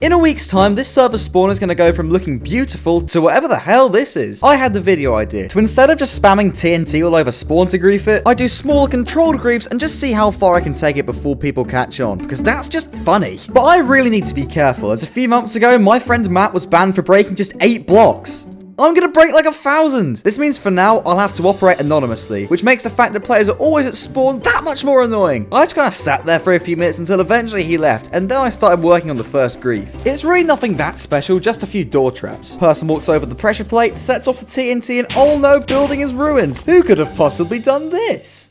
In a week's time, this server spawn is going to go from looking beautiful to whatever the hell this is. I had the video idea to, instead of just spamming TNT all over spawn to grief it, I do smaller controlled griefs and just see how far I can take it before people catch on, because that's just funny. But I really need to be careful, as a few months ago, my friend Matt was banned for breaking just 8 blocks. I'm gonna break like 1,000. This means for now, I'll have to operate anonymously, which makes the fact that players are always at spawn that much more annoying. I just kind of sat there for a few minutes until eventually he left, and then I started working on the first grief. It's really nothing that special, just a few door traps. Person walks over the pressure plate, sets off the TNT, and oh no, building is ruined. Who could have possibly done this?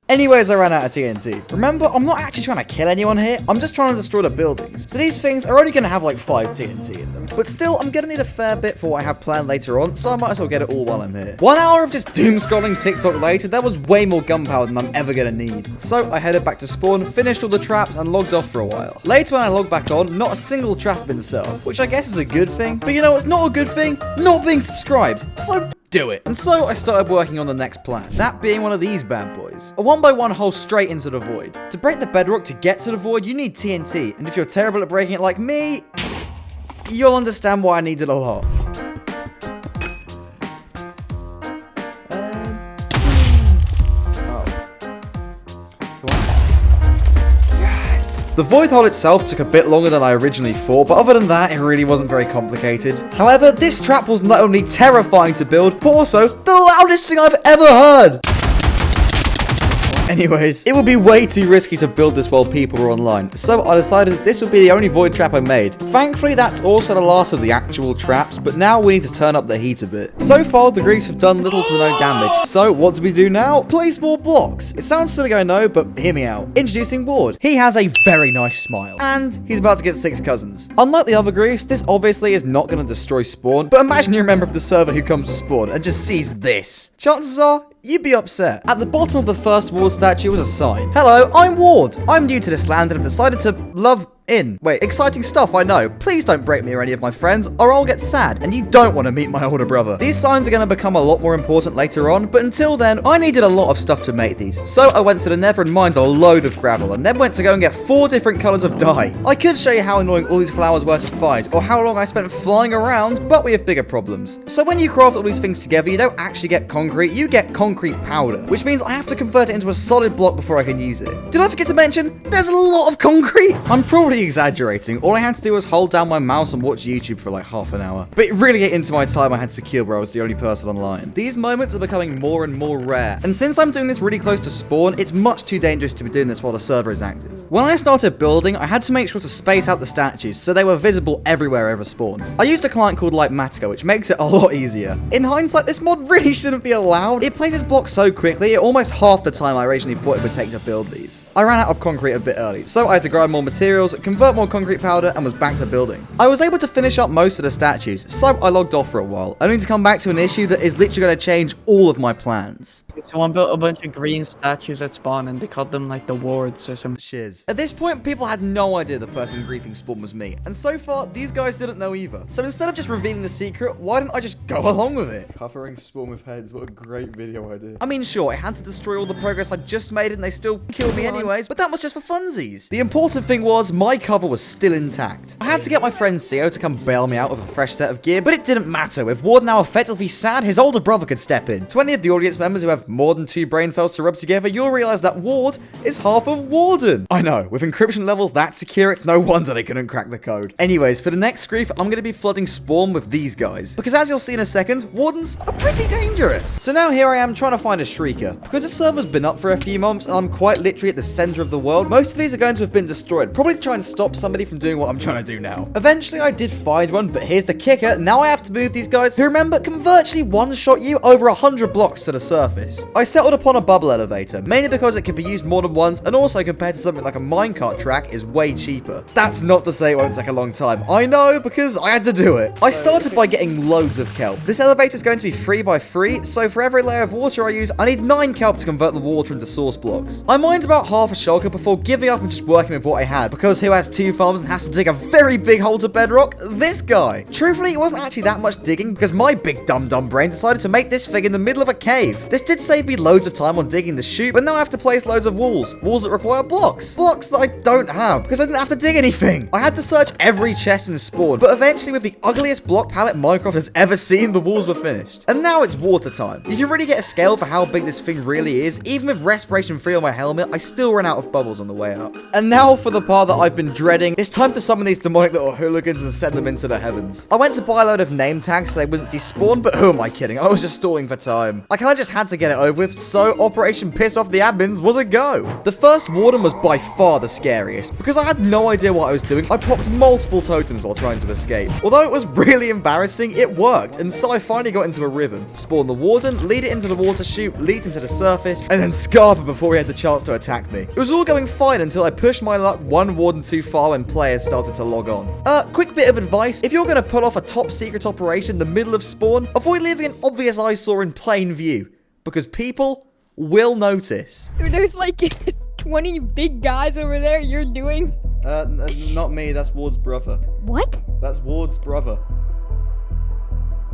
Anyways, I ran out of TNT. Remember, I'm not actually trying to kill anyone here, I'm just trying to destroy the buildings. So these things are only going to have like 5 TNT in them. But still, I'm going to need a fair bit for what I have planned later on, so I might as well get it all while I'm here. 1 hour of just doom scrolling TikTok later, that was way more gunpowder than I'm ever going to need. So I headed back to spawn, finished all the traps, and logged off for a while. Later when I logged back on, not a single trap had been set off, which I guess is a good thing. But you know what's not a good thing? Not being subscribed. So do it. And so I started working on the next plan, that being one of these bad boys. A 1x1 hole straight into the void. To break the bedrock to get to the void, you need TNT, and if you're terrible at breaking it like me, you'll understand why I needed a lot. The void hole itself took a bit longer than I originally thought, but other than that, it really wasn't very complicated. However, this trap was not only terrifying to build, but also the loudest thing I've ever heard! Anyways, it would be way too risky to build this while people were online, so I decided that this would be the only void trap I made. Thankfully, that's also the last of the actual traps, but now we need to turn up the heat a bit. So far, the griefs have done little to no damage, so what do we do now? Place more blocks. It sounds silly, I know, but hear me out. Introducing Ward. He has a very nice smile, and he's about to get 6 cousins. Unlike the other griefs, this obviously is not going to destroy spawn, but imagine you're a member of the server who comes to spawn and just sees this. Chances are, you'd be upset. At the bottom of the first Ward statue was a sign. Hello, I'm Ward. I'm new to this land and have decided to love in. Wait, exciting stuff, I know. Please don't break me or any of my friends, or I'll get sad, and you don't want to meet my older brother. These signs are going to become a lot more important later on, but until then, I needed a lot of stuff to make these. So I went to the nether and mined a load of gravel, and then went to go and get 4 different colors of dye. I could show you how annoying all these flowers were to find, or how long I spent flying around, but we have bigger problems. So when you craft all these things together, you don't actually get concrete, you get concrete powder, which means I have to convert it into a solid block before I can use it. Did I forget to mention, there's a lot of concrete? I'm probably exaggerating. All I had to do was hold down my mouse and watch YouTube for like half an hour. But it really ate into my time I had secure where I was the only person online. These moments are becoming more and more rare. And since I'm doing this really close to spawn, it's much too dangerous to be doing this while the server is active. When I started building, I had to make sure to space out the statues so they were visible everywhere over spawn. I used a client called Litematica, which makes it a lot easier. In hindsight, this mod really shouldn't be allowed. It places blocks so quickly, it almost half the time I originally thought it would take to build these. I ran out of concrete a bit early, so I had to grind more materials, convert more concrete powder, and was back to building. I was able to finish up most of the statues, so I logged off for a while, only to come back to an issue that is literally going to change all of my plans. Someone built a bunch of green statues at spawn and they called them like the wards or some shiz. At this point, people had no idea the person griefing spawn was me, and so far, these guys didn't know either. So instead of just revealing the secret, why didn't I just go along with it? Covering spawn with heads, what a great video idea. I mean, sure, I had to destroy all the progress I just made and they still killed me anyways, but that was just for funsies. The important thing was, my cover was still intact. I had to get my friend CEO to come bail me out with a fresh set of gear, but it didn't matter. With Ward now effectively sad, his older brother could step in. To any of the audience members who have more than 2 brain cells to rub together, you'll realize that Ward is half of Warden. I know, with encryption levels that secure, it's no wonder they couldn't crack the code. Anyways, for the next grief, I'm going to be flooding spawn with these guys, because as you'll see in a second, Wardens are pretty dangerous. So now here I am trying to find a Shrieker. Because the server's been up for a few months, and I'm quite literally at the center of the world, most of these are going to have been destroyed, probably to try and stop somebody from doing what I'm trying to do now. Eventually, I did find one, but here's the kicker. Now I have to move these guys who, remember, can virtually one-shot you over 100 blocks to the surface. I settled upon a bubble elevator, mainly because it can be used more than once, and also compared to something like a minecart track is way cheaper. That's not to say it won't take a long time. I know, because I had to do it. I started by getting loads of kelp. This elevator is going to be 3 by 3, so for every layer of water I use, I need 9 kelp to convert the water into source blocks. I mined about half a shulker before giving up and just working with what I had, because who has 2 farms and has to dig a very big hole to bedrock? This guy. Truthfully, it wasn't actually that much digging, because my big dumb brain decided to make this thing in the middle of a cave. This did saved me loads of time on digging the chute, but now I have to place loads of walls. Walls that require blocks. Blocks that I don't have, because I didn't have to dig anything. I had to search every chest in Spawn, but eventually with the ugliest block palette Minecraft has ever seen, the walls were finished. And now it's water time. You can really get a scale for how big this thing really is. Even with respiration free on my helmet, I still ran out of bubbles on the way up. And now for the part that I've been dreading. It's time to summon these demonic little hooligans and send them into the heavens. I went to buy a load of name tags so they wouldn't despawn, but who am I kidding? I was just stalling for time. I kinda just had to get it over with, so Operation Piss Off the Admins was a go. The first warden was by far the scariest, because I had no idea what I was doing. I popped multiple totems while trying to escape. Although it was really embarrassing, it worked, and so I finally got into a rhythm. Spawn the warden, lead it into the water chute, lead him to the surface, and then Scarper before he had the chance to attack me. It was all going fine until I pushed my luck one warden too far when players started to log on. Quick bit of advice, if you're going to pull off a top secret operation in the middle of Spawn, avoid leaving an obvious eyesore in plain view, because people will notice. There's like 20 big guys over there you're doing. Not me, that's Ward's brother. What? That's Ward's brother.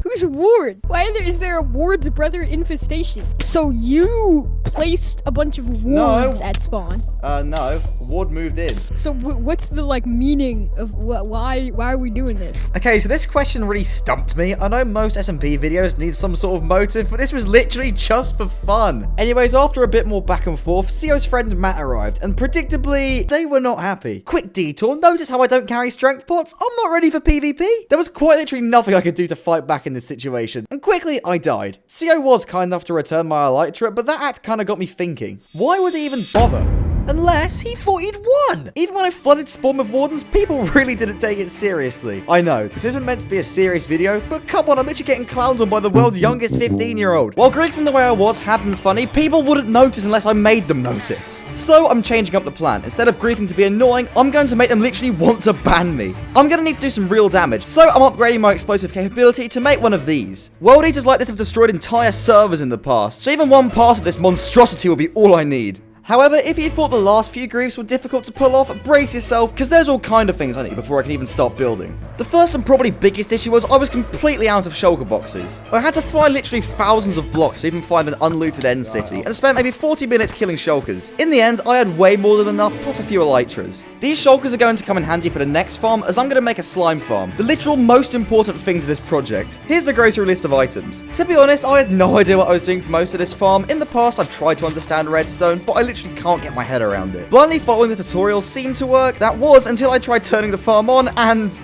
Who's Ward? Why is there a Ward's brother infestation? So you placed a bunch of wards at spawn? No. Ward moved in. So what's the like meaning of why are we doing this? Okay, so this question really stumped me. I know most SMP videos need some sort of motive, but this was literally just for fun. Anyways, after a bit more back and forth, Sio's friend Matt arrived, and predictably, they were not happy. Quick detour, notice how I don't carry strength pots? I'm not ready for PvP. There was quite literally nothing I could do to fight back in this situation, and quickly I died. Sio was kind enough to return my elytra, but that act kind of got me thinking, why would he even bother? Unless he thought he'd won! Even when I flooded Spawn with wardens, people really didn't take it seriously. I know, this isn't meant to be a serious video, but come on, I'm literally getting clowned on by the world's youngest 15-year-old. While griefing the way I was had been funny, people wouldn't notice unless I made them notice. So I'm changing up the plan. Instead of griefing to be annoying, I'm going to make them literally want to ban me. I'm going to need to do some real damage, so I'm upgrading my explosive capability to make one of these. World eaters like this have destroyed entire servers in the past, so even one part of this monstrosity will be all I need. However, if you thought the last few griefs were difficult to pull off, brace yourself, because there's all kind of things I need before I can even start building. The first and probably biggest issue was I was completely out of shulker boxes. I had to fly literally thousands of blocks to even find an unlooted end city, and spent maybe 40 minutes killing shulkers. In the end, I had way more than enough, plus a few elytras. These shulkers are going to come in handy for the next farm, as I'm going to make a slime farm, the literal most important thing to this project. Here's the grocery list of items. To be honest, I had no idea what I was doing for most of this farm. In the past, I've tried to understand redstone, but I literally can't get my head around it. Blindly following the tutorial seemed to work. That was until I tried turning the farm on and...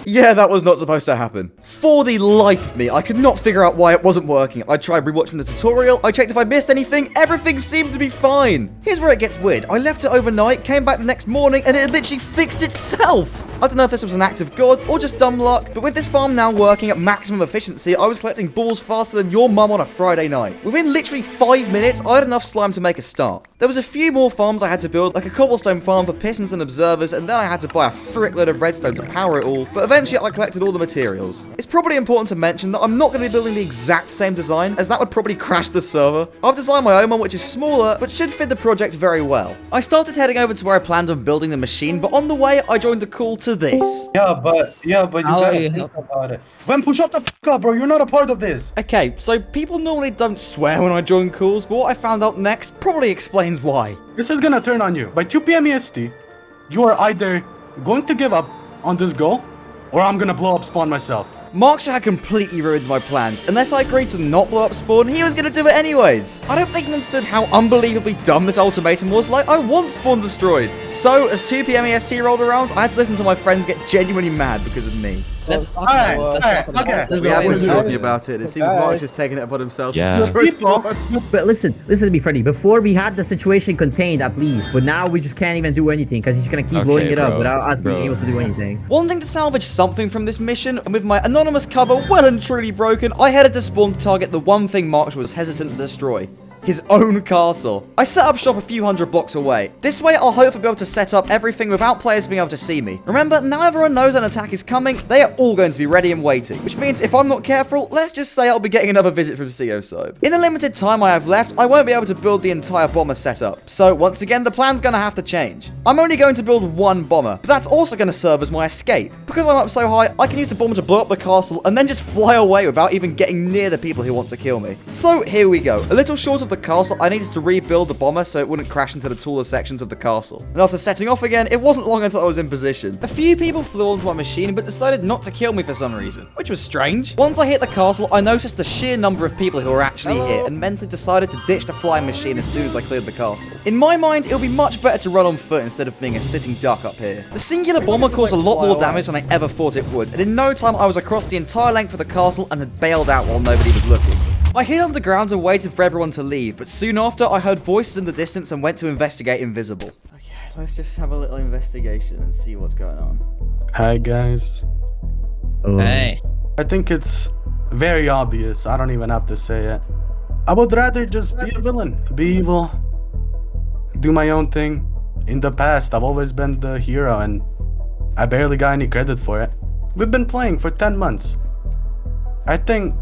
yeah, that was not supposed to happen. For the life of me, I could not figure out why it wasn't working. I tried rewatching the tutorial, I checked if I missed anything, everything seemed to be fine. Here's where it gets weird. I left it overnight, came back the next morning, and it had literally fixed itself. I don't know if this was an act of God or just dumb luck, but with this farm now working at maximum efficiency, I was collecting balls faster than your mum on a Friday night. Within literally 5 minutes, I had enough slime to make a start. There was a few more farms I had to build, like a cobblestone farm for pistons and observers, and then I had to buy a frickload of redstone to power it all, but eventually I collected all the materials. It's probably important to mention that I'm not going to be building the exact same design, as that would probably crash the server. I've designed my own one, which is smaller, but should fit the project very well. I started heading over to where I planned on building the machine, but on the way, I joined a call to this. Yeah, but you gotta think about it. When push up the f up, bro, you're not a part of this. Okay, so people normally don't swear when I join calls, but what I found out next probably explains why. This is gonna turn on you. By 2 p.m. EST, you are either going to give up on this goal, or I'm gonna blow up spawn myself. Marksha had completely ruined my plans. Unless I agreed to not blow up spawn, he was going to do it anyways. I don't think he understood how unbelievably dumb this ultimatum was. Like, I want spawn destroyed. So, as 2 p.m. EST rolled around, I had to listen to my friends get genuinely mad because of me. Let's talk about this. We have been talking about it. It seems Mark's just taking it upon himself. Yeah. But listen to me, Freddy. Before we had the situation contained at least, but now we just can't even do anything because he's gonna keep blowing it up without us being able to do anything. Wanting to salvage something from this mission, and with my anonymous cover well and truly broken, I headed to spawn to target the one thing Mark was hesitant to destroy. his own castle. I set up shop a few hundred blocks away. This way, I'll hopefully be able to set up everything without players being able to see me. Remember, now everyone knows an attack is coming, they are all going to be ready and waiting, which means if I'm not careful, let's just say I'll be getting another visit from Sealz. In the limited time I have left, I won't be able to build the entire bomber setup. So once again, the plan's gonna have to change. I'm only going to build one bomber, but that's also going to serve as my escape. Because I'm up so high, I can use the bomber to blow up the castle and then just fly away without even getting near the people who want to kill me. So here we go. A little short of the castle, I needed to rebuild the bomber so it wouldn't crash into the taller sections of the castle. And after setting off again, it wasn't long until I was in position. A few people flew onto my machine but decided not to kill me for some reason, which was strange. Once I hit the castle, I noticed the sheer number of people who were actually here and mentally decided to ditch the flying machine as soon as I cleared the castle. In my mind, it would be much better to run on foot instead of being a sitting duck up here. The singular bomber caused a lot more damage than I ever thought it would, and in no time I was across the entire length of the castle and had bailed out while nobody was looking. I hid underground and waited for everyone to leave, but soon after I heard voices in the distance and went to investigate invisible. Okay, let's just have a little investigation and see what's going on. Hi guys. Hey. I think it's very obvious. I don't even have to say it. I would rather just be a villain, be evil, do my own thing. In the past, I've always been the hero and I barely got any credit for it. We've been playing for 10 months. I think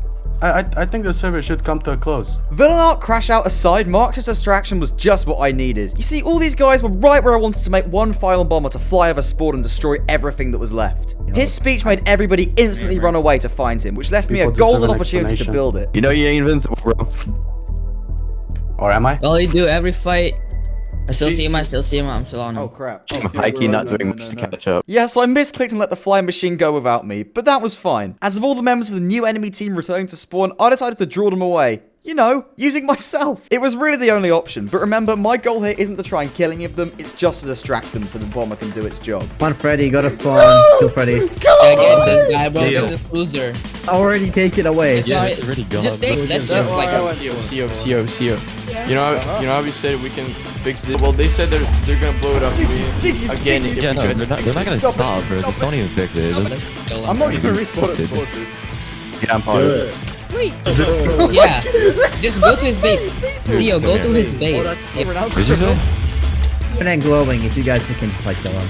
the server should come to a close. Villain art crash out aside, Mark's distraction was just what I needed. You see, all these guys were right where I wanted to make one final bomber to fly over spawn and destroy everything that was left. His speech made everybody instantly run away to find him, which left me a golden opportunity to build it. You know you ain't invincible, bro. Or am I? All you do every fight. I still see him, I'm still on him. Oh crap. Mikey not doing much to catch up. Yeah, so I misclicked and let the flying machine go without me, but that was fine. As of all the members of the new enemy team returning to spawn, I decided to draw them away. You know, using myself. It was really the only option, but remember, my goal here isn't to try and kill any of them, it's just to distract them so the bomber can do its job. Come on, Freddy, go to spawn. Kill Freddy. Yeah, get this guy, bro. Get this loser. Already take it away. Yeah, it's already gone. Just take. Let's just like. CO. You know how we said we can fix it? Well, they said they're gonna blow it up again. Yeah, no, they're not gonna stop, bro. Just don't even fix it. I'm not gonna respawn at spawn, dude. Yeah, I'm part of it. Wait. Yeah. Just go to his base. CO, go to his base. Did you say? And then glowing if you guys can just like kill him.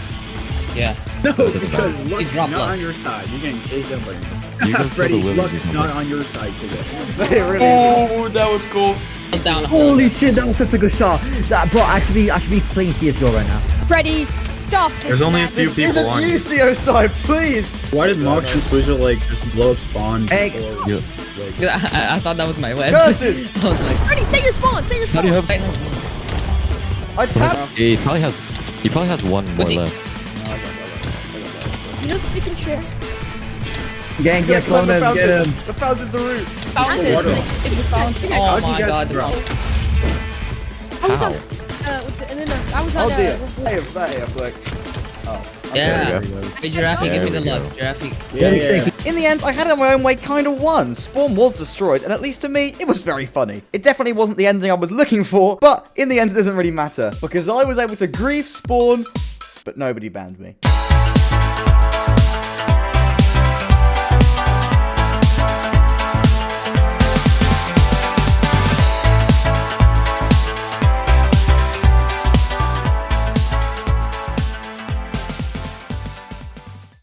Yeah. No, because Luck's He's dropped not Luck. on your side. You're getting chased up by him. You can Freddy, kill the Luck Willies is or not something. on your side today. They really Oh, that was cool. Down. Holy shit, that was such a good shot. Bro, I should be playing CSGO right now. Freddy, stop this. There's only a few This people isn't on you, Sealz, please! Why did Mox and Squeezer like just blow up spawn? Hey. before, I thought that was my web. Curses! I was like, Freddy, stay your spawn. Stay your How do you spawn. have? I tapped. He probably has one more left. Just making sure. Gang, get Climb the Slonan, fountain. get him. The fountain's the root. Found it. water. If you found it. oh my god. I was How? on. What's it? No. I was Oh on. dear. Hey, that here, Flex. Yeah. There you go. Hey, Giraffe, give me the There we luck. Giraffe. Yeah. In the end, I had it my own way kind of won. Spawn was destroyed, and at least to me, it was very funny. It definitely wasn't the ending I was looking for, but in the end, it doesn't really matter, because I was able to grief Spawn, but nobody banned me.